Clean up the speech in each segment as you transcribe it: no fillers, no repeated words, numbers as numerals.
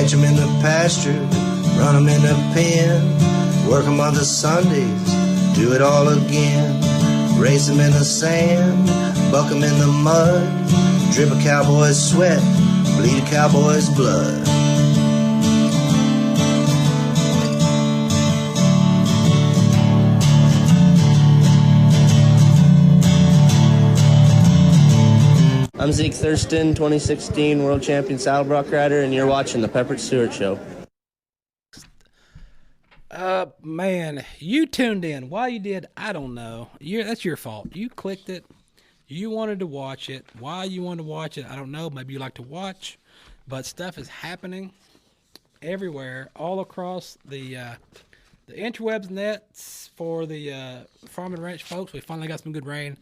Catch 'em in the pasture, run 'em in the pen, work 'em on the Sundays, do it all again. Race 'em in the sand, buck 'em in the mud, drip a cowboy's sweat, bleed a cowboy's blood. I'm Zeke Thurston, 2016 World Champion Saddlebrock Rider, and you're watching The Peppered Stewart Show. Man, you tuned in. Why you did, I don't know. That's your fault. You clicked it. You wanted to watch it. Why you wanted to watch it, I don't know. Maybe you like to watch. But stuff is happening everywhere, all across the interwebs nets for the farm and ranch folks. We finally got some good rain.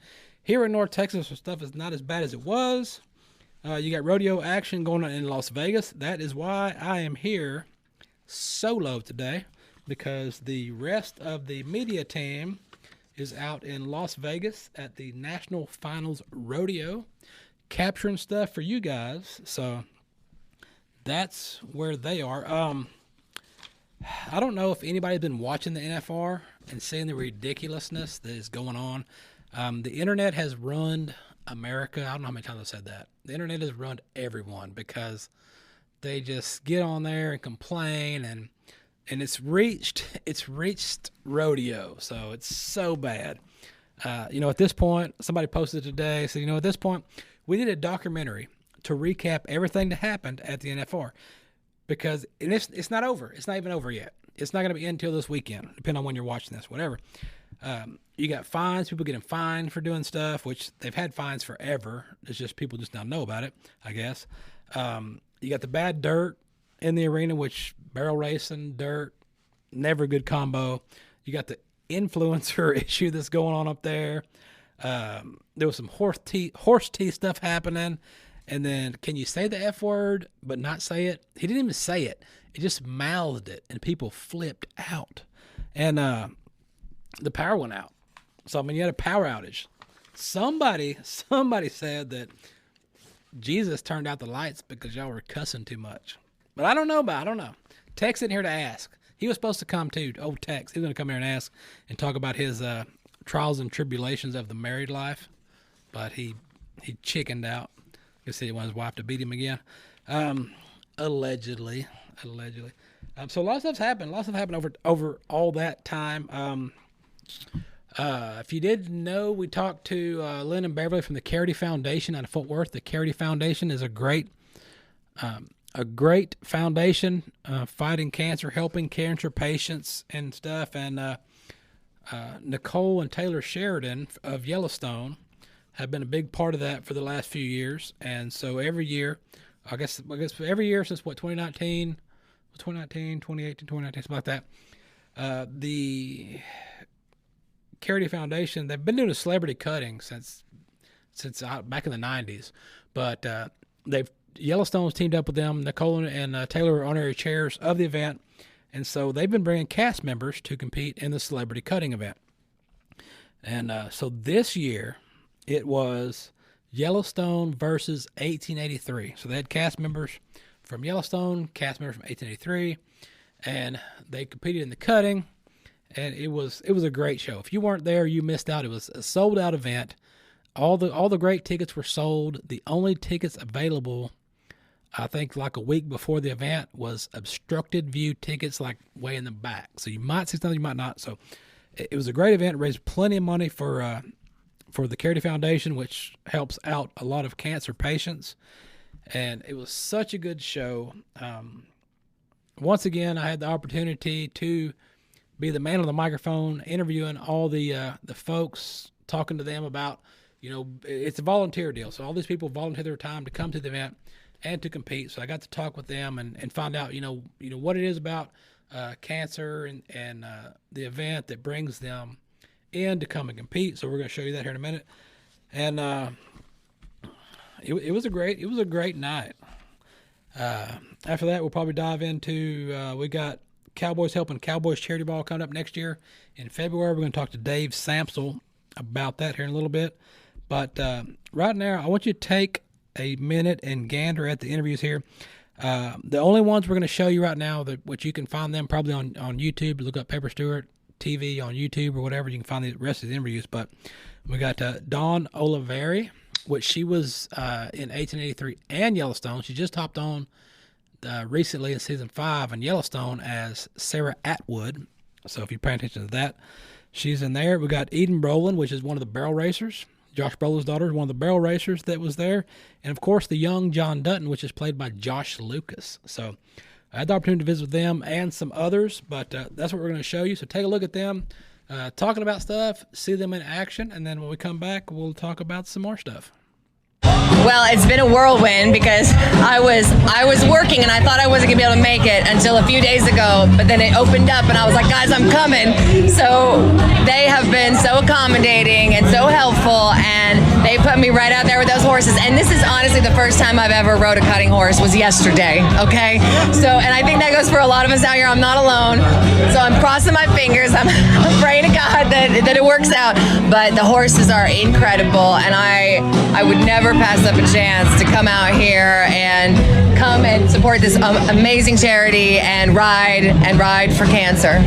Here in North Texas, where stuff is not as bad as it was. You got rodeo action going on in Las Vegas. That is why I am here solo today, because the rest of the media team is out in Las Vegas at the National Finals Rodeo, capturing stuff for you guys. So that's where they are. I don't know if anybody's been watching the NFR and seeing the ridiculousness that is going on. The internet has ruined America. I don't know how many times I've said that. The internet has ruined everyone because they just get on there and complain, and it's reached rodeo. So it's so bad. At this point, somebody posted today, said, at this point, we need a documentary to recap everything that happened at the NFR, because it's not over. It's not even over yet. It's not going to be until this weekend, depending on when you're watching this, whatever. You got fines, people getting fined for doing stuff, which they've had fines forever. It's just people just now know about it, I guess. You got the bad dirt in the arena, which barrel racing, dirt, never a good combo. You got the influencer issue that's going on up there. There was some horse tea stuff happening. And then, can you say the F word but not say it? He didn't even say it. He just mouthed it, and people flipped out. And the power went out. So, you had a power outage. Somebody said that Jesus turned out the lights because y'all were cussing too much. But I don't know. Tex in here to ask. He was supposed to come too. Old Tex. He was going to come here and ask and talk about his trials and tribulations of the married life. But he chickened out. He said he wanted his wife to beat him again. Allegedly. So a lot of stuff's happened. Over all that time. If you didn't know, we talked to Lynn and Beverly from the Careity Foundation out of Fort Worth. The Careity Foundation is a great foundation fighting cancer, helping cancer patients and stuff. And Nicole and Taylor Sheridan of Yellowstone have been a big part of that for the last few years. And so every year, I guess every year since 2018, 2019, something like that, the Careity Foundation, they've been doing a celebrity cutting since back in the 90s, but Yellowstone's teamed up with them. Nicole and Taylor are honorary chairs of the event, and so they've been bringing cast members to compete in the celebrity cutting event. And so this year, it was Yellowstone versus 1883. So they had cast members from Yellowstone, cast members from 1883, and they competed in the cutting. And it was a great show. If you weren't there, you missed out. It was a sold out event. All the great tickets were sold. The only tickets available, I think, like a week before the event, was obstructed view tickets, like way in the back. So you might see something, you might not. So it was a great event. It raised plenty of money for the Careity Foundation, which helps out a lot of cancer patients. And it was such a good show. Once again, I had the opportunity to be the man on the microphone, interviewing all the folks, talking to them about, it's a volunteer deal. So all these people volunteer their time to come to the event and to compete. So I got to talk with them and find out, what it is about cancer and the event that brings them in to come and compete. So we're going to show you that here in a minute. And it was a great night. After that, we'll probably dive into, we got Cowboys Helping Cowboys Charity Ball coming up next year in February. We're going to talk to Dave Samsel about that here in a little bit. But right now, I want you to take a minute and gander at the interviews here. The only ones we're going to show you right now, which you can find them probably on YouTube. Look up Pepper Stewart TV on YouTube or whatever. You can find the rest of the interviews. But we got Dawn Oliveri, which she was in 1883 and Yellowstone. She just hopped on recently in season 5 in Yellowstone as Sarah Atwood. So if you pay attention to that, she's in there. We got Eden Brolin, which is one of the barrel racers. Josh Brolin's daughter is one of the barrel racers that was there. And, of course, the young John Dutton, which is played by Josh Lucas. So I had the opportunity to visit with them and some others, but that's what we're going to show you. So take a look at them talking about stuff, see them in action, and then when we come back, we'll talk about some more stuff. Well, it's been a whirlwind because I was working and I thought I wasn't going to be able to make it until a few days ago, but then it opened up and I was like, guys, I'm coming. So they have been so accommodating and so helpful, and they put me right out there with those horses. And this is honestly the first time I've ever rode a cutting horse was yesterday, okay? So, and I think that goes for a lot of us out here. I'm not alone. So I'm crossing my fingers. I'm praying to God that it works out. But the horses are incredible, and I would never pass up a chance to come out here and come and support this amazing charity and ride for cancer.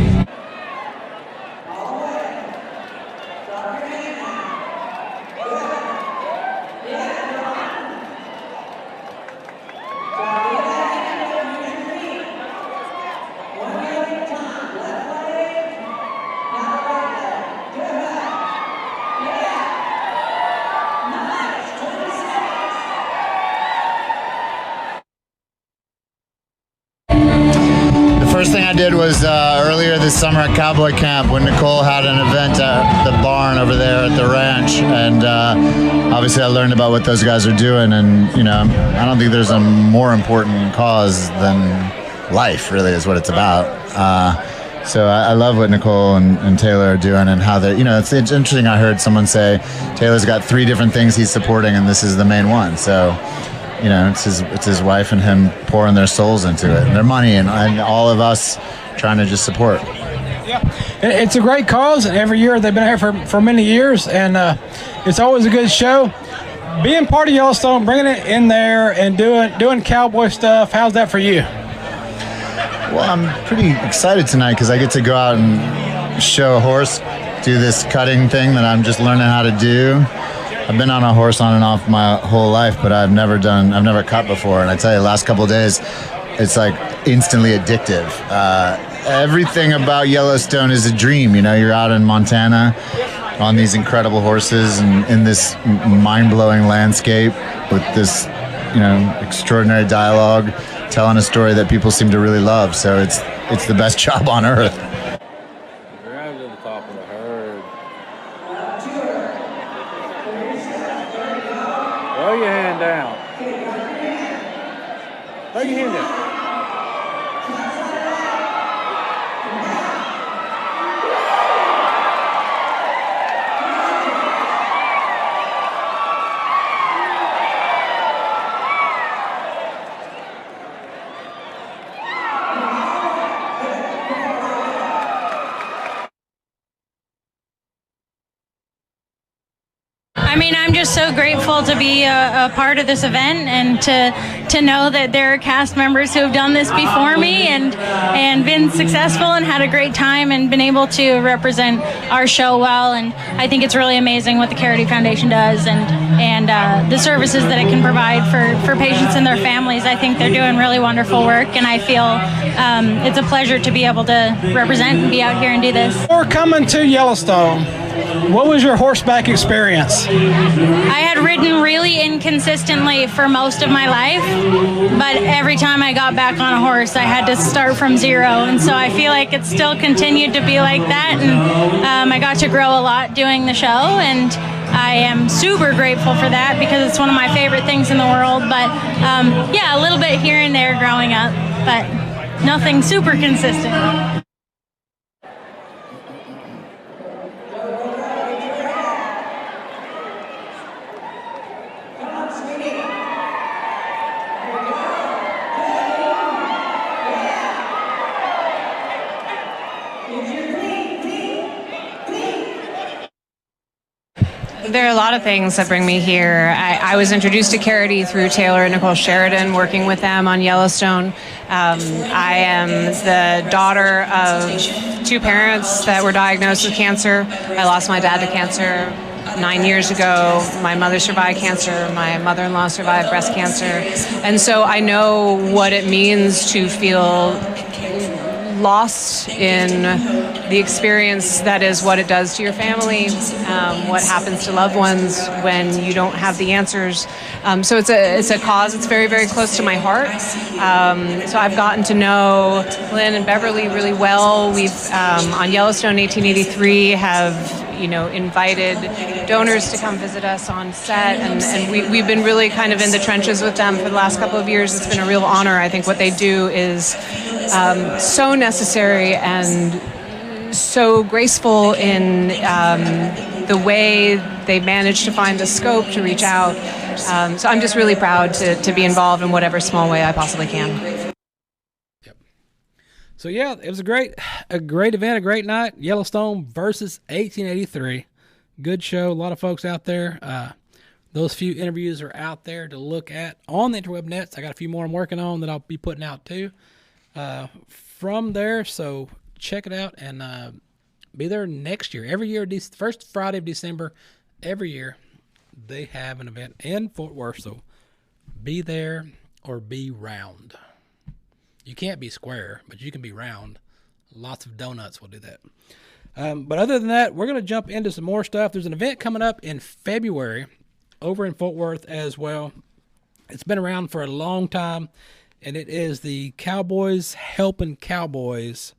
First thing I did was earlier this summer at Cowboy Camp when Nicole had an event at the barn over there at the ranch, and obviously I learned about what those guys are doing, and I don't think there's a more important cause than life, really, is what it's about. So I love what Nicole and Taylor are doing, and how they're, it's interesting. I heard someone say Taylor's got 3 different things he's supporting, and this is the main one. So it's his wife and him pouring their souls into it, and their money, and all of us trying to just support. Yeah, it's a great cause, and every year they've been here for many years, and it's always a good show. Being part of Yellowstone, bringing it in there and doing cowboy stuff, how's that for you? Well, I'm pretty excited tonight because I get to go out and show a horse, do this cutting thing that I'm just learning how to do. I've been on a horse on and off my whole life, but I've never cut before. And I tell you, the last couple of days, it's like instantly addictive. Everything about Yellowstone is a dream. You're out in Montana on these incredible horses and in this mind-blowing landscape with this, extraordinary dialogue, telling a story that people seem to really love. So it's the best job on earth. Grab to the top of the herd. Throw your hand down. Throw your hand down. I'm just so grateful to be a part of this event, and to know that there are cast members who have done this before me and been successful and had a great time and been able to represent our show well. And I think it's really amazing what the Careity Foundation does and the services that it can provide for patients and their families. I think they're doing really wonderful work, and I feel it's a pleasure to be able to represent and be out here and do this. Before coming to Yellowstone, what was your horseback experience? I had ridden really inconsistently for most of my life, but every time I got back on a horse, I had to start from zero, and so I feel like it still continued to be like that, and I got to grow a lot doing the show, and I am super grateful for that because it's one of my favorite things in the world. But a little bit here and there growing up, but nothing super consistent. There are a lot of things that bring me here. I was introduced to Careity through Taylor and Nicole Sheridan, working with them on Yellowstone. I am the daughter of two parents that were diagnosed with cancer. I lost my dad to cancer 9 years ago. My mother survived cancer. My mother-in-law survived breast cancer. And so I know what it means to feel lost in the experience that is what it does to your family, what happens to loved ones when you don't have the answers. So it's a cause that's very, very close to my heart. So I've gotten to know Lynn and Beverly really well. We've on Yellowstone 1883 have invited donors to come visit us on set, and we've been really kind of in the trenches with them for the last couple of years. It's been a real honor. I think what they do is so necessary and so graceful in the way they manage to find the scope to reach out. So I'm just really proud to be involved in whatever small way I possibly can. So yeah, it was a great event, a great night. Yellowstone versus 1883. Good show. A lot of folks out there. Those few interviews are out there to look at on the interweb nets. I got a few more I'm working on that I'll be putting out too from there. So check it out and be there next year. Every year, first Friday of December, every year, they have an event in Fort Worth. So be there or be round. You can't be square, but you can be round. Lots of donuts will do that. But other than that, we're going to jump into some more stuff. There's an event coming up in February over in Fort Worth as well. It's been around for a long time, and it is the Cowboys Helping Cowboys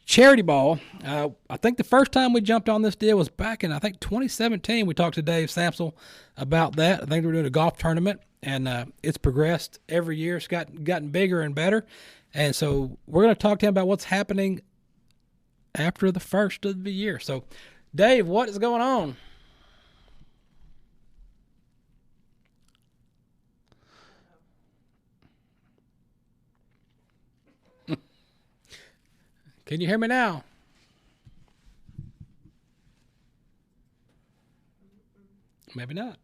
Charity Ball. I think the first time we jumped on this deal was back in, 2017. We talked to Dave Samsel about that. I think we were doing a golf tournament. And it's progressed every year. It's gotten bigger and better. And so we're going to talk to him about what's happening after the first of the year. So, Dave, what is going on? Can you hear me now? Maybe not.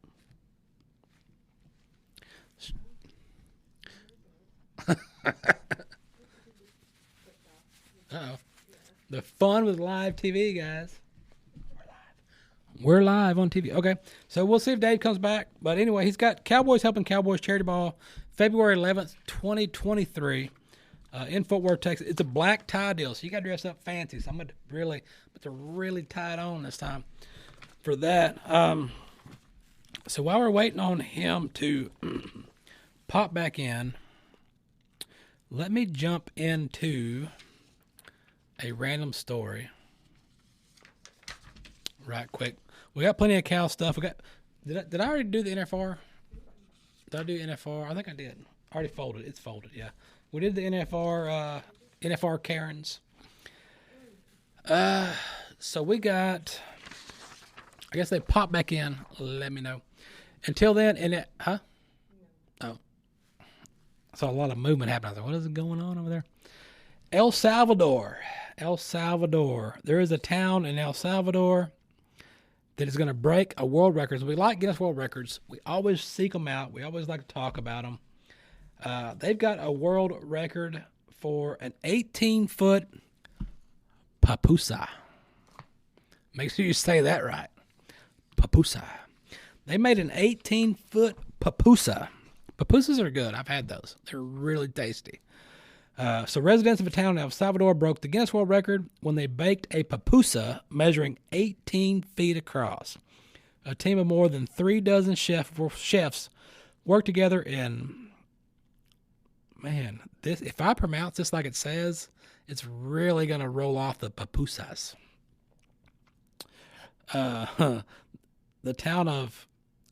Uh-oh. The fun with live TV, guys. We're live on TV. Okay, so we'll see if Dave comes back. But anyway, he's got Cowboys Helping Cowboys Charity Ball, February 11th, 2023, in Fort Worth, Texas. It's a black tie deal, so you got to dress up fancy. So I'm going to really tie it on this time for that. So while we're waiting on him to pop back in, let me jump into a random story right quick. We got plenty of cow stuff. Did I already do the NFR? Did I do NFR? I think I did. Already folded. It's folded, yeah. We did the NFR Karens. So we got, I guess they pop back in. Let me know. Until then, huh? Oh. I saw a lot of movement happening. I was like, what is going on over there? El Salvador. There is a town in El Salvador that is going to break a world record. We like Guinness World Records. We always seek them out. We always like to talk about them. They've got a world record for an 18-foot Pupusa. Make sure you say that right. Pupusa. They made an 18-foot Pupusa. Pupusas are good. I've had those. They're really tasty. So residents of a town in El Salvador broke the Guinness World Record when they baked a pupusa measuring 18 feet across. A team of more than 36 chefs worked together in, man, this, if I pronounce this like it says, it's really going to roll off the pupusas. The town of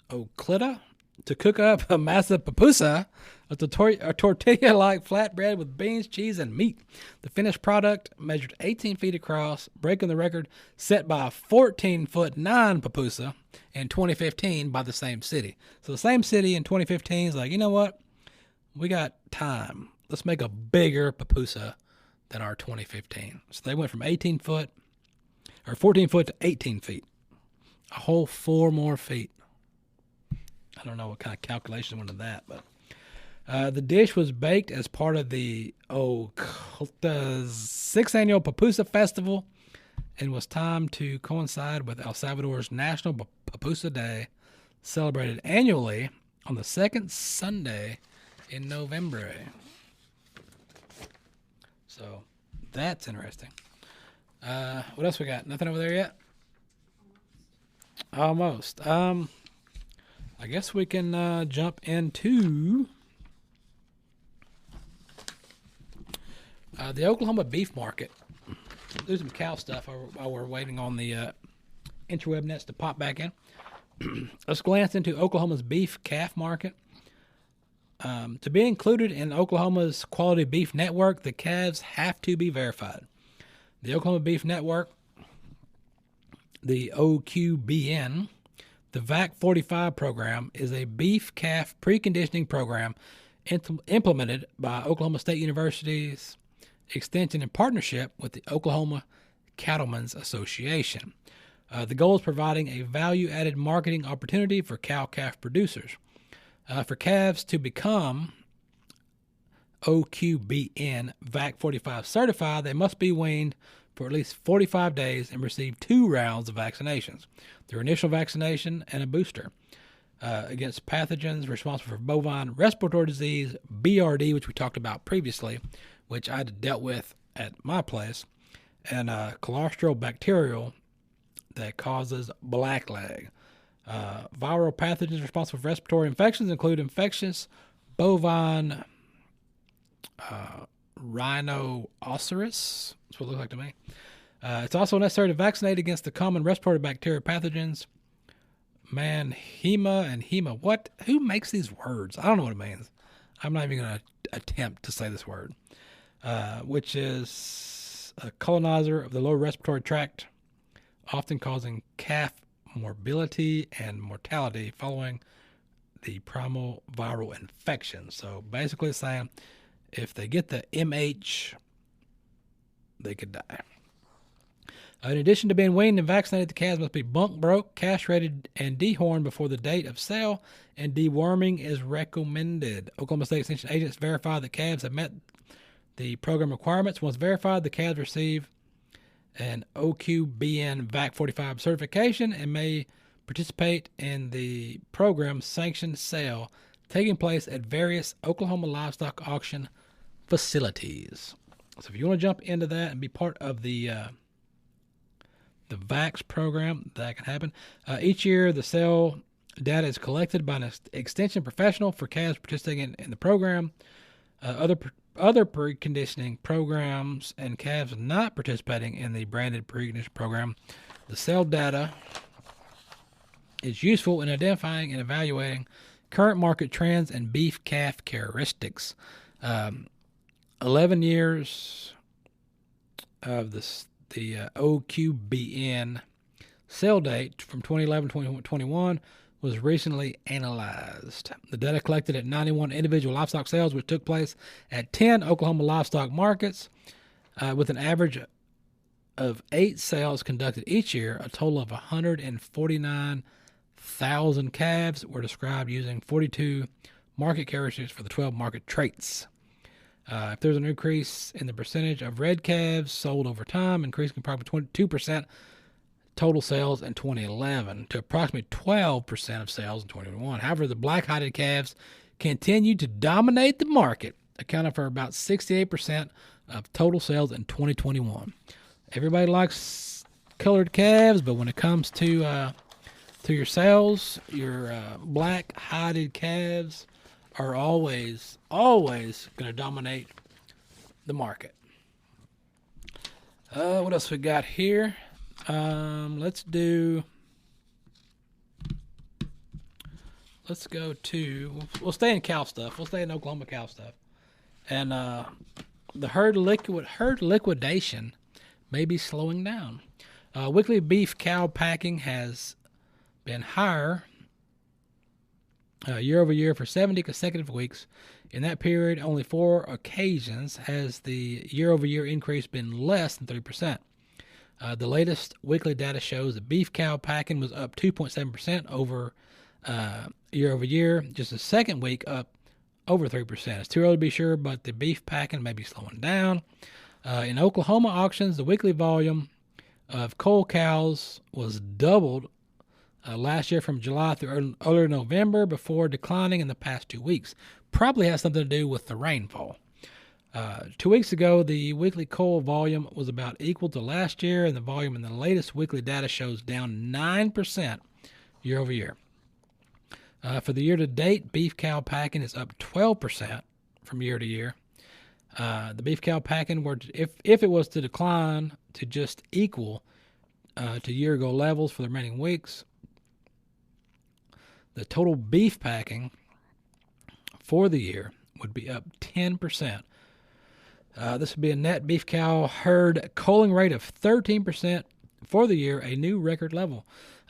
Oclita to cook up a massive pupusa, a tortilla-like flatbread with beans, cheese, and meat. The finished product measured 18 feet across, breaking the record set by a 14-foot pupusa in 2015 by the same city. So the same city in 2015 is like, you know what? We got time. Let's make a bigger pupusa than our 2015. So they went from 14 foot to 18 feet. A whole 4 more feet. I don't know what kind of calculation went into that, but the dish was baked as part of the 6th annual Pupusa Festival and was timed to coincide with El Salvador's National Pupusa Day, celebrated annually on the second Sunday in November. So that's interesting. What else we got? Nothing over there yet? Almost. I guess we can jump into the Oklahoma beef market. Do some cow stuff while we're waiting on the interweb nets to pop back in. Let's glance into Oklahoma's beef calf market. To be included in Oklahoma's quality beef network, the calves have to be verified. The Oklahoma Beef Network, the OQBN, the VAC 45 program, is a beef calf preconditioning program implemented by Oklahoma State University's Extension in partnership with the Oklahoma Cattlemen's Association. The goal is providing a value-added marketing opportunity for cow-calf producers. For calves to become OQBN VAC 45 certified, they must be weaned for at least 45 days and receive 2 rounds of vaccinations, their initial vaccination and a booster, against pathogens responsible for bovine respiratory disease, BRD, which we talked about previously, which I dealt with at my place, and colostral bacterial that causes blackleg. Viral pathogens responsible for respiratory infections include infectious bovine rhinoceros. That's what it looks like to me. It's also necessary to vaccinate against the common respiratory bacteria pathogens, Manhema and Hema. What? Who makes these words? I don't know what it means. I'm not even going to attempt to say this word, which is a colonizer of the lower respiratory tract, often causing calf morbidity and mortality following the primal viral infection. So basically it's saying if they get the MH, they could die. In addition to being weaned and vaccinated, the calves must be bunk broke, castrated, and dehorned before the date of sale, and deworming is recommended. Oklahoma State Extension agents verify that calves have met the program requirements. Once verified, the calves receive an OQBN VAC 45 certification and may participate in the program's sanctioned sale taking place at various Oklahoma livestock auction facilities. So if you want to jump into that and be part of the VAX program, that can happen. Each year, the sale data is collected by an extension professional for calves participating in the program. Other preconditioning programs and calves not participating in the branded preconditioning program, the sale data is useful in identifying and evaluating current market trends and beef calf characteristics. 11 years of the OQBN sale date from 2011 to 2021 was recently analyzed. The data collected at 91 individual livestock sales, which took place at 10 Oklahoma livestock markets, with an average of 8 sales conducted each year. A total of 149,000 calves were described using 42 market characteristics for the 12 market traits. If there's an increase in the percentage of red calves sold over time, increasing approximately 22% total sales in 2011 to approximately 12% of sales in 2021. However, the black-hided calves continued to dominate the market, accounting for about 68% of total sales in 2021. Everybody likes colored calves, but when it comes to your sales, your black-hided calves are always going to dominate the market. What else we got here? Let's go to, we'll stay in cow stuff. We'll stay in Oklahoma cow stuff. And the herd liquidation may be slowing down. Weekly beef cow packing has been higher year over year for 70 consecutive weeks. In that period, only 4 occasions has the year over year increase been less than 3%. The latest weekly data shows that beef cow packing was up 2.7% over year over year. Just the second week up over 3%. It's too early to be sure, but the beef packing may be slowing down. In Oklahoma auctions, the weekly volume of cull cows was doubled last year from July through early November before declining in the past 2 weeks. Probably has something to do with the rainfall. 2 weeks ago, the weekly coal volume was about equal to last year, and the volume in the latest weekly data shows down 9% year over year. For the year to date, beef cow packing is up 12% from year to year. The beef cow packing, if it was to decline to just equal to year ago levels for the remaining weeks, the total beef packing for the year would be up 10%. This would be a net beef cow herd culling rate of 13% for the year, a new record level.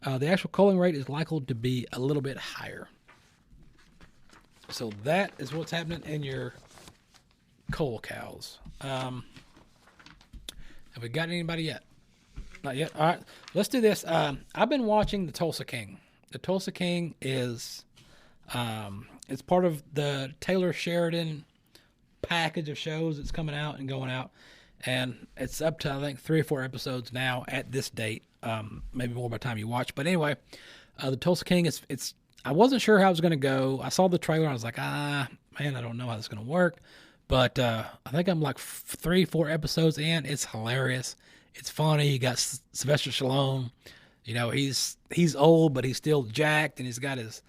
The actual culling rate is likely to be a little bit higher. So that is what's happening in your cull cows. Have we got anybody yet? Not yet. All right, let's do this. I've been watching the Tulsa King. The Tulsa King is it's part of the Taylor Sheridan package of shows that's coming out and going out, and it's up to I think 3 or 4 episodes now at this date, maybe more by the time you watch. But anyway, the Tulsa King, it's I wasn't sure how it was going to go. I saw the trailer, I was like, man, I don't know how this is going to work, but I think I'm like 3, 4 episodes in. It's hilarious, it's funny. You got Sylvester Stallone, you know, he's old but he's still jacked, and he's got his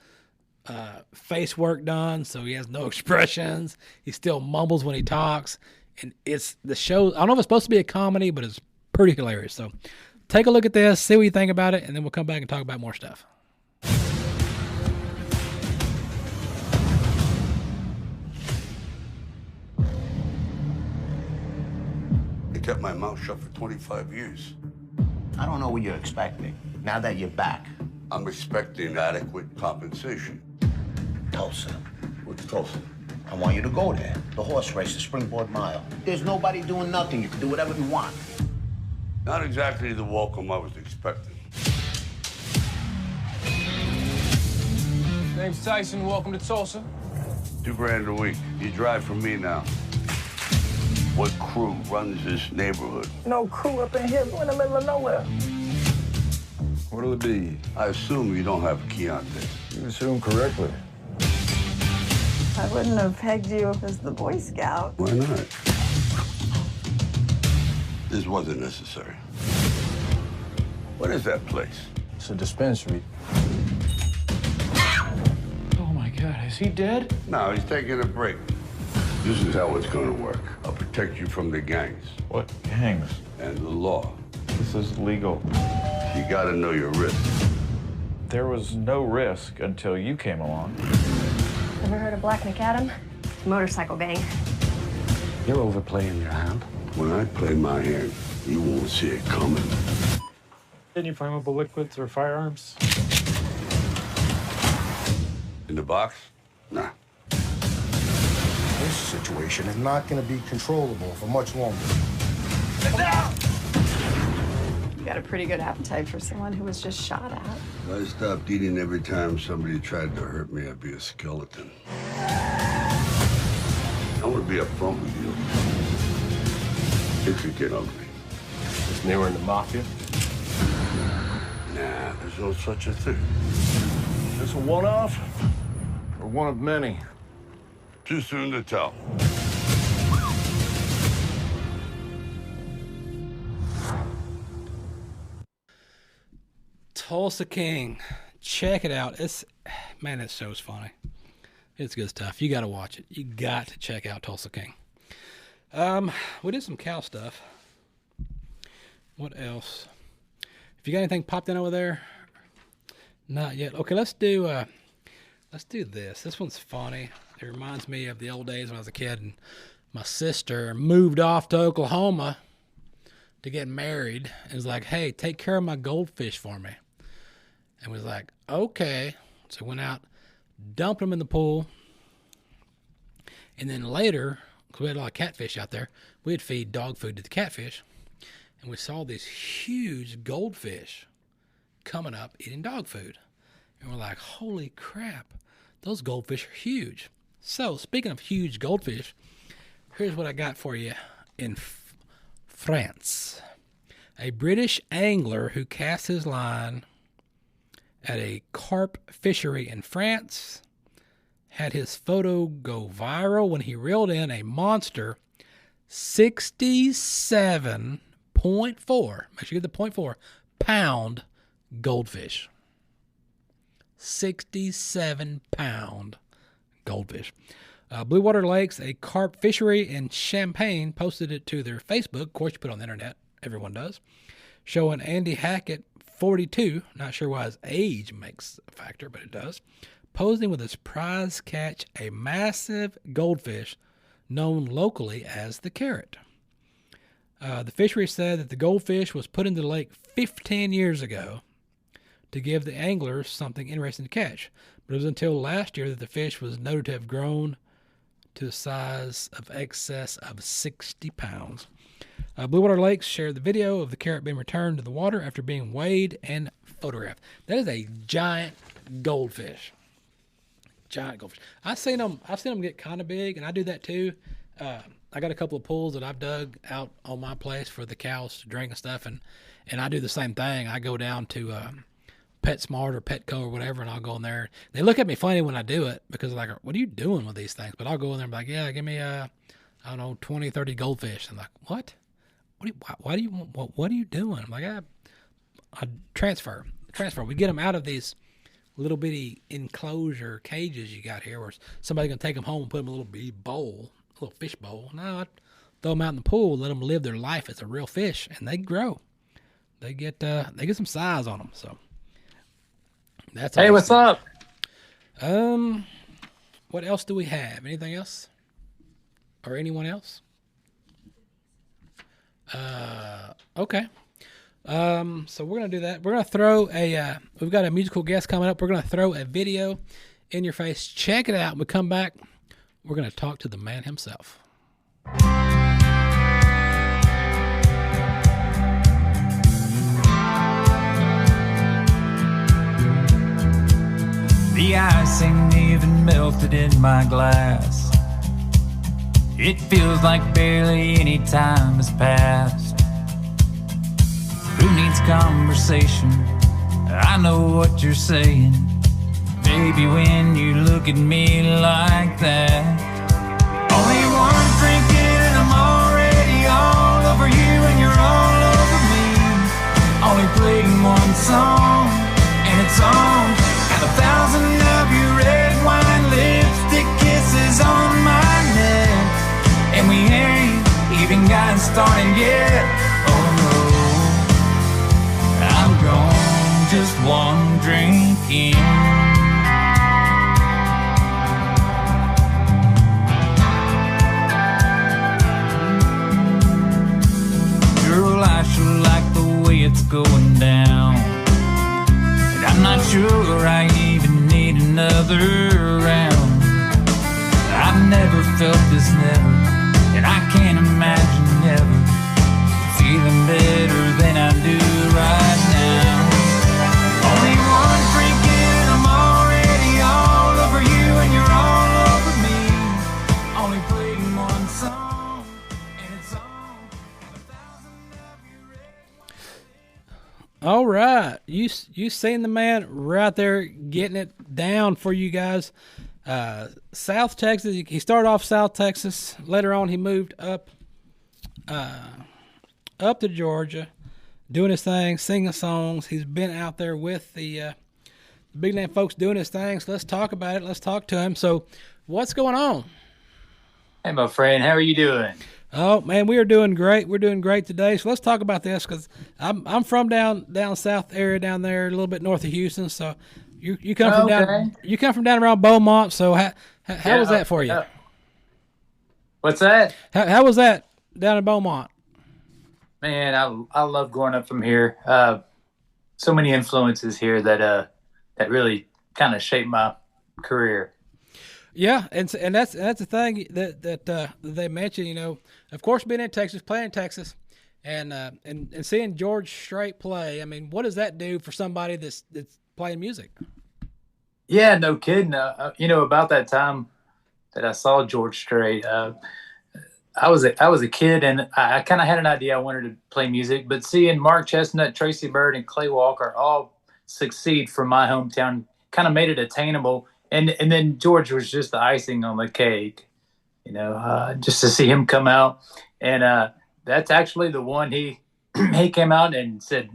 face work done, so he has no expressions. He still mumbles when he talks, and it's the show. I don't know if it's supposed to be a comedy, but it's pretty hilarious. So take a look at this, see what you think about it, and then we'll come back and talk about more stuff. I kept my mouth shut for 25 years. I don't know what you're expecting now that you're back. I'm expecting adequate compensation. Tulsa. What's Tulsa? I want you to go there. The horse race, the Springboard Mile. There's nobody doing nothing. You can do whatever you want. Not exactly the welcome I was expecting. Name's Tyson. Welcome to Tulsa. $2,000 a week. You drive for me now. What crew runs this neighborhood? No crew up in here. We're in the middle of nowhere. What'll it be? I assume you don't have a Chianti. You assume correctly. I wouldn't have pegged you as the Boy Scout. Why not? This wasn't necessary. What is that place? It's a dispensary. Oh my God, is he dead? No, he's taking a break. This is how it's gonna work. I'll protect you from the gangs. What gangs? And the law. This is legal. You gotta know your risk. There was no risk until you came along. Ever heard of Black McAdam? Motorcycle gang. You're overplaying your hand. When I play my hand, you won't see it coming. Any flammable liquids or firearms? In the box? Nah. This situation is not going to be controllable for much longer. You got a pretty good appetite for someone who was just shot at. If I stopped eating every time somebody tried to hurt me, I'd be a skeleton. I want to be upfront with you. It could get ugly. Is Newer in the mafia? Nah, there's no such a thing. Is this a one-off or one of many? Too soon to tell. Tulsa King, check it out. Man, that show's funny. It's good stuff. You got to watch it. You got to check out Tulsa King. We did some cow stuff. What else? If you got anything popped in over there, not yet. Okay, let's do this. This one's funny. It reminds me of the old days when I was a kid, and my sister moved off to Oklahoma to get married, and was like, "Hey, take care of my goldfish for me." And was like, "Okay." So went out, dumped them in the pool, and then later, because we had a lot of catfish out there, we'd feed dog food to the catfish. and we saw these huge goldfish coming up eating dog food. And we're like, holy crap, those goldfish are huge. So, speaking of huge goldfish, here's what I got for you in France. A British angler who cast his line at a carp fishery in France had his photo go viral when he reeled in a monster 67.4, make sure you get the 0.4, pound goldfish. 67-pound goldfish. Blue Water Lakes, a carp fishery in Champagne, posted it to their Facebook. Of course, you put it on the internet. Everyone does. Showing Andy Hackett, 42, not sure why his age makes a factor, but it does, posing with his prize catch, a massive goldfish known locally as the carrot. The fishery said that the goldfish was put into the lake 15 years ago to give the anglers something interesting to catch. But it was until last year that the fish was noted to have grown to the size of excess of 60 pounds. Blue Water Lakes shared the video of the carrot being returned to the water after being weighed and photographed. That is a giant goldfish. Giant goldfish. I've seen them get kind of big, and I do that too. I got a couple of pools that I've dug out on my place for the cows to drink and stuff, and I do the same thing. I go down to PetSmart or Petco or whatever, and I'll go in there. They look at me funny when I do it because they're like, what are you doing with these things? But I'll go in there and be like, yeah, give me, 20, 30 goldfish. I'm like, what? What are you doing? I'm like, I transfer. We get them out of these little bitty enclosure cages you got here where somebody's going to take them home and put them in a little bitty bowl, a little fish bowl. No, I throw them out in the pool, let them live their life as a real fish, and they grow. They get some size on them, so. That's hey, what's up? What else do we have? Anything else? Or anyone else? Okay. So we're going to do that. We're going to throw we've got a musical guest coming up. We're going to throw a video in your face. Check it out. When we come back, we're going to talk to the man himself. The ice ain't even melted in my glass. It feels like barely any time has passed. Who needs conversation? I know what you're saying. Baby, when you look at me like that. Only one drink in and I'm already all over you and you're all over me. Only playing one song and it's on. Got 1,000 of your red wine lipstick kisses on my neck. And we ain't even gotten started yet. Oh no, I'm gone just one drink in. Girl, I sure like the way it's going down. And I'm not sure I even need another round. I've never felt this, never. And I can't imagine never feeling better than I do right now. Only one drink in, I'm already all over you and you're all over me. Only playing one song and it's on. All right, you seen the man right there getting it down for you guys. South Texas. He started off South Texas. Later on, he moved up to Georgia, doing his thing, singing songs. He's been out there with the big name folks doing his thing. So let's talk about it. Let's talk to him. So, what's going on? Hey, my friend, how are you doing? Oh man, we are doing great. We're doing great today. So let's talk about this because I'm from down south area down there, a little bit north of Houston. So you come from down around Beaumont. So how was that for you? What's that? How was that down in Beaumont? Man, I love growing up from here. So many influences here that really kind of shaped my career. Yeah, and that's the thing that they mentioned. You know, of course, being in Texas, playing in Texas, and seeing George Strait play. I mean, what does that do for somebody that's playing music? Yeah, no kidding. About that time that I saw George Strait, I was a kid, and I kind of had an idea I wanted to play music. But seeing Mark Chestnut, Tracy Byrd, and Clay Walker all succeed from my hometown kind of made it attainable. And then George was just the icing on the cake, just to see him come out. And that's actually the one he came out and said,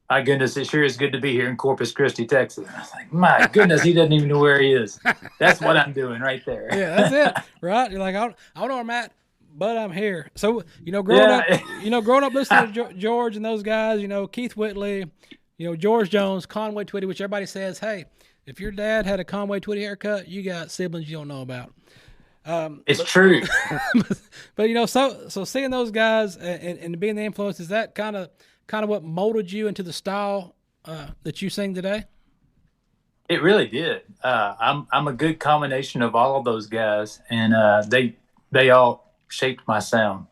"My goodness, it sure is good to be here in Corpus Christi, Texas." I was like, my goodness, he doesn't even know where he is. That's what I'm doing right there. Yeah, that's it, right? You're like, I don't know where I'm at, but I'm here. So, growing up listening to George and those guys, Keith Whitley, George Jones, Conway Twitty, which everybody says, hey, if your dad had a Conway Twitty haircut, you got siblings you don't know about. It's true. But so seeing those guys and being the influence, is that kind of what molded you into the style that you sing today? It really did. I'm a good combination of all of those guys, and they all shaped my sound.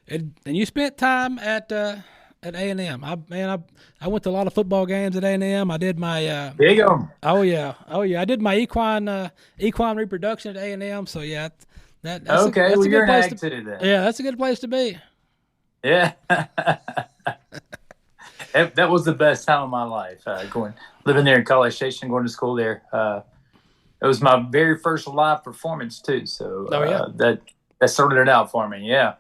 And you spent time at A&M. I went to a lot of football games at A&M. I did my big on. Oh yeah. I did my equine reproduction at A&M. So yeah, that's okay. That's well, a you're good an place ag city then. Yeah, that's a good place to be. Yeah. That was the best time of my life. Living there in College Station, going to school there. It was my very first live performance too. So that sorted it out for me. Yeah.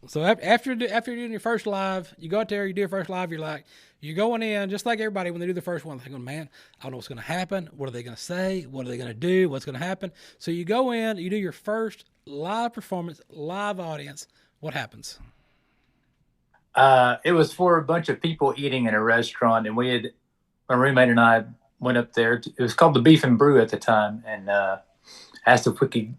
So after you're doing your first live, you go out there, you do your first live, you're going in just like everybody when they do the first one. They're going, man, I don't know what's going to happen. What are they going to say? What are they going to do? What's going to happen? So you go in, you do your first live performance, live audience. What happens? It was for a bunch of people eating in a restaurant, and my roommate and I went up there. It was called the Beef and Brew at the time, and asked if we could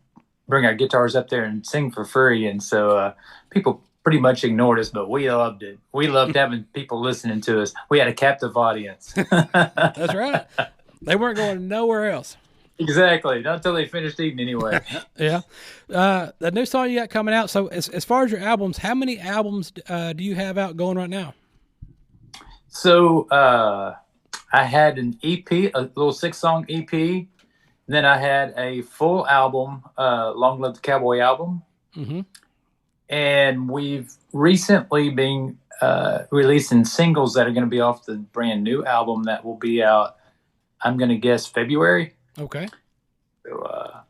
bring our guitars up there and sing for free. And so people pretty much ignored us, but we loved it. We loved having people listening to us. We had a captive audience. That's right. They weren't going nowhere else. Exactly. Not until they finished eating anyway. Yeah. The new song you got coming out. So as far as your albums, how many albums do you have out going right now? So I had an EP, a little 6-song EP. Then I had a full album, Long Live the Cowboy album. Mm-hmm. And we've recently been releasing singles that are going to be off the brand new album that will be out, I'm going to guess, February. Okay. So,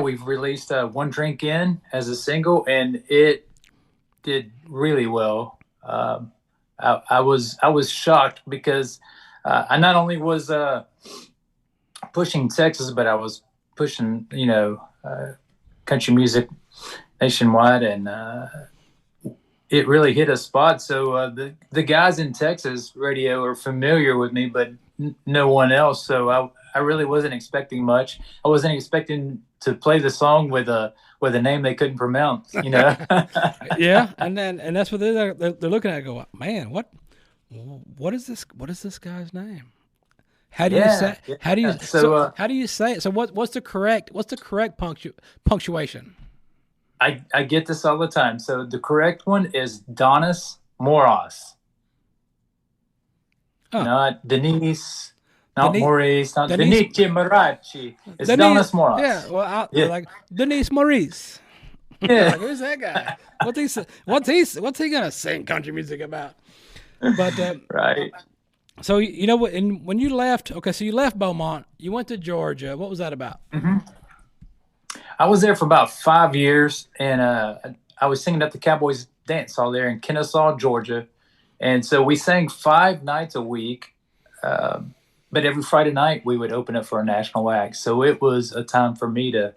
we've released One Drink In as a single, and it did really well. I was shocked because I not only was pushing Texas, but I was pushing, country music nationwide, and it really hit a spot. So the guys in Texas radio are familiar with me, but no one else. So I really wasn't expecting much. I wasn't expecting to play the song with a name they couldn't pronounce, Yeah, and that's what they're looking at. And go, man, what is this guy's name? How do you say? How do you how do you say it? So what's the correct punctuation? I get this all the time. So the correct one is Donice Morace. Oh. Not Donice, not Morace, not Donice Morace. It's Donice Morace. Yeah, well, like Donice Morace. Yeah. Like, who's that guy? What's he gonna sing country music about? But right. So what? And when you left, so you left Beaumont, you went to Georgia. What was that about? Mm-hmm. I was there for about 5 years, and I was singing at the Cowboys Dance Hall there in Kennesaw, Georgia. And so we sang 5 nights a week, but every Friday night we would open up for a national act. So it was a time for me to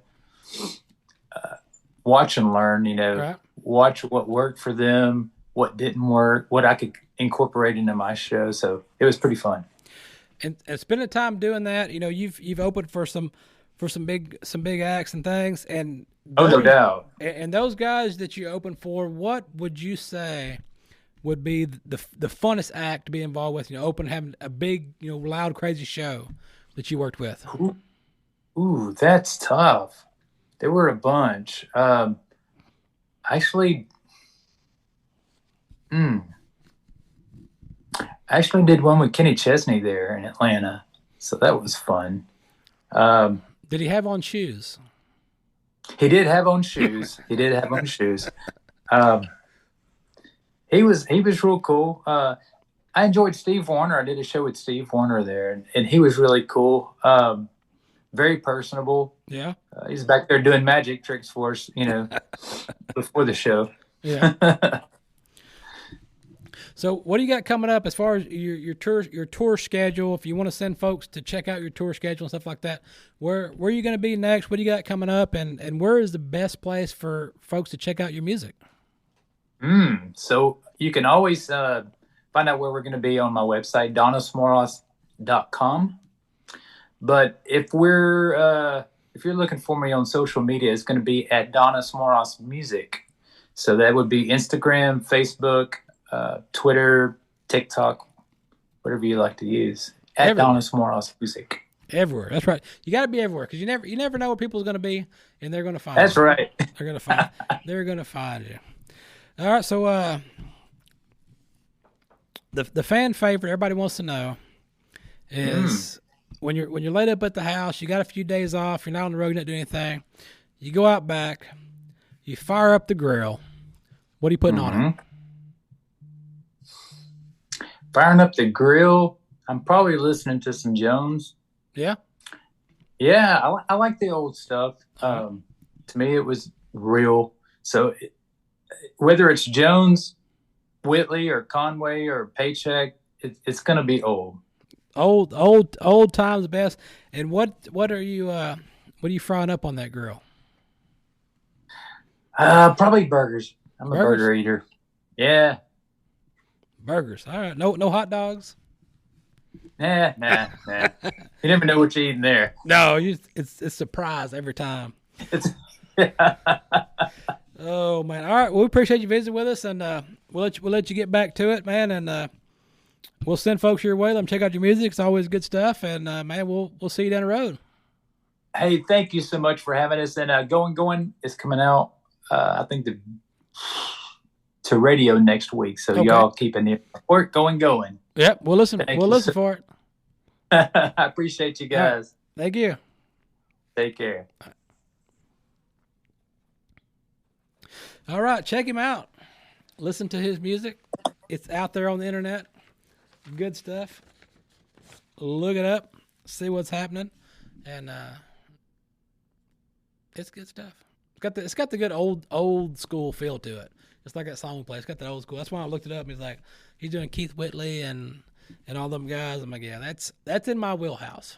watch and learn, right. Watch what worked for them, what didn't work, what I could incorporate into my show. So it was pretty fun. And spending time doing that, you've opened for some big acts and things, and no doubt. And those guys that you opened for, what would you say would be the funnest act to be involved with? Having a big, loud, crazy show that you worked with. Ooh, that's tough. There were a bunch. Actually, I actually did one with Kenny Chesney there in Atlanta, so that was fun. Did he have on shoes? He did have on shoes. He did have on shoes. He was real cool. I enjoyed Steve Warner. I did a show with Steve Warner there, and he was really cool. Very personable. Yeah. He's back there doing magic tricks for us, before the show. Yeah. So what do you got coming up as far as your tour schedule? If you want to send folks to check out your tour schedule and stuff like that, where are you going to be next? What do you got coming up, and where is the best place for folks to check out your music? So you can always find out where we're going to be on my website, donicemorace.com. But if you're looking for me on social media, it's going to be at Donice Morace Music. So that would be Instagram, Facebook, Twitter, TikTok, whatever you like to use. At Donice Morace Music. Everywhere. That's right. You got to be everywhere because you never know where people's going to be, and they're going to find. That's you. right. They're going to find. They're going to find you. All right. So the fan favorite everybody wants to know is when you're laid up at the house, you got a few days off, you're not on the road, you're not doing anything. You go out back, you fire up the grill. What are you putting on it? Firing up the grill, I'm probably listening to some Jones. Yeah? Yeah, I like the old stuff. To me, it was real. So whether it's Jones, Whitley, or Conway, or Paycheck, it's going to be old. Old times best. And what are you frying up on that grill? Probably burgers. I'm a burger eater. Yeah. Burgers. All right. No hot dogs. Nah. You never know what you're eating there. No, it's a surprise every time. Oh man. All right. Well, we appreciate you visiting with us, and we'll let you get back to it, man. And we'll send folks your way. Let them check out your music. It's always good stuff. And man, we'll see you down the road. Hey, thank you so much for having us. And Going is coming out. I think to radio next week. So y'all keep an ear for it. Going. Yep, we'll listen. We'll listen for it. I appreciate you guys. Right. Thank you. Take care. All right, check him out. Listen to his music. It's out there on the internet. Good stuff. Look it up. See what's happening, and it's good stuff. It's got the good old school feel to it. Just like that song we play. It's got that old school. That's why I looked it up. He's doing Keith Whitley and all them guys. I'm like, yeah, that's in my wheelhouse.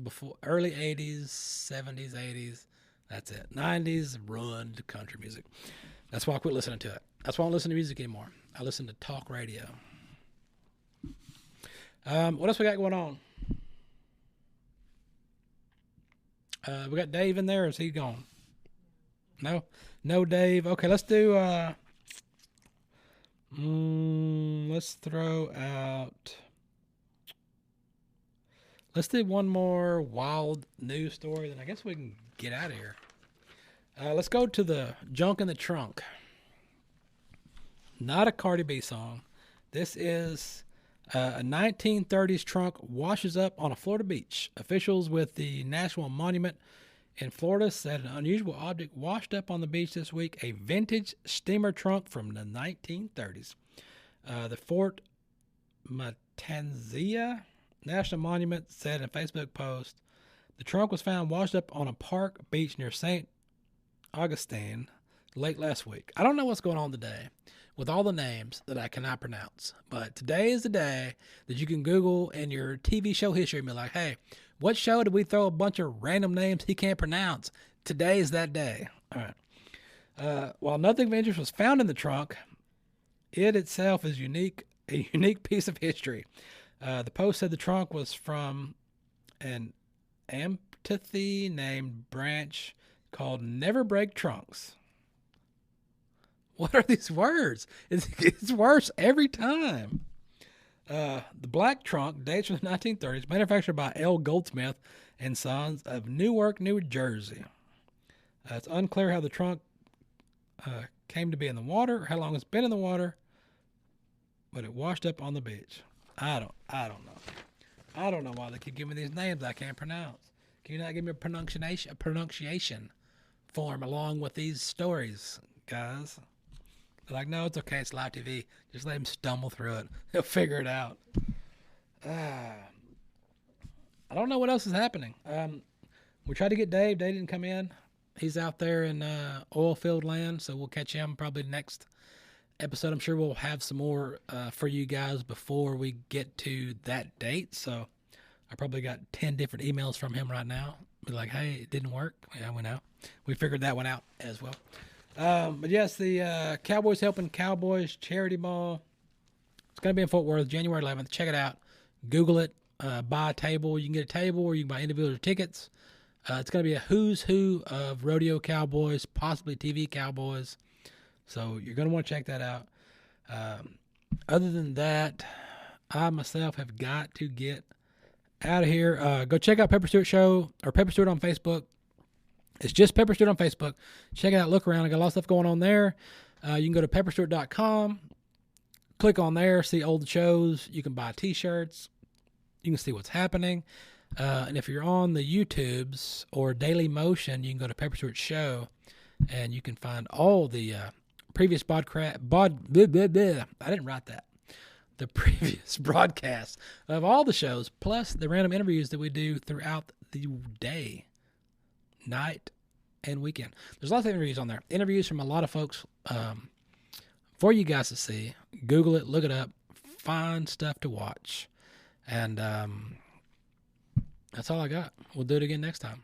Before early 80s, 70s, 80s. That's it. 90s run to country music. That's why I quit listening to it. That's why I don't listen to music anymore. I listen to talk radio. What else we got going on? We got Dave in there, or is he gone? No Dave. Okay, let's do let's do one more wild news story, then I guess we can get out of here. Let's go to the Junk in the Trunk. Not a Cardi B song. This is a 1930s trunk washes up on a Florida beach. Officials with the National Monument in Florida said an unusual object washed up on the beach this week, a vintage steamer trunk from the 1930s. The Fort Matanzas National Monument said in a Facebook post, the trunk was found washed up on a park beach near St. Augustine late last week. I don't know what's going on today with all the names that I cannot pronounce, but today is the day that you can Google in your TV show history and be like, hey, what show did we throw a bunch of random names he can't pronounce? Today is that day. All right. While nothing of interest was found in the trunk, it itself is a unique piece of history. The post said the trunk was from an amphitheater named branch called Never Break Trunks. What are these words? It's worse every time. The black trunk dates from the 1930s, manufactured by L. Goldsmith and Sons of Newark, New Jersey. It's unclear how the trunk came to be in the water or how long it's been in the water, but it washed up on the beach. I don't know. I don't know why they keep giving me these names I can't pronounce. Can you not give me a pronunciation form along with these stories, guys? They're like, no, it's okay. It's live TV. Just let him stumble through it. He'll figure it out. I don't know what else is happening. We tried to get Dave. Dave didn't come in. He's out there in oil field land, so we'll catch him probably next episode. I'm sure we'll have some more for you guys before we get to that date. So I probably got 10 different emails from him right now. Be like, hey, it didn't work. Yeah, we know. We figured that one out as well. But yes, the Cowboys Helping Cowboys Charity Ball. It's going to be in Fort Worth, January 11th. Check it out. Google it. Buy a table. You can get a table or you can buy individual tickets. It's going to be a who's who of rodeo cowboys, possibly TV cowboys. So you're going to want to check that out. Other than that, I myself have got to get out of here. Go check out Pepper Stewart Show or Pepper Stewart on Facebook. It's just Pepper Stewart on Facebook. Check it out. Look around. I got a lot of stuff going on there. You can go to pepperstewart.com. Click on there. See old shows. You can buy T-shirts. You can see what's happening. And if you're on the YouTubes or Daily Motion, you can go to Pepper Stewart Show, and you can find all the previous I didn't write that. The previous broadcasts of all the shows, plus the random interviews that we do throughout the day, night, and weekend. There's lots of interviews on there. Interviews from a lot of folks for you guys to see. Google it, look it up, find stuff to watch. And that's all I got. We'll do it again next time.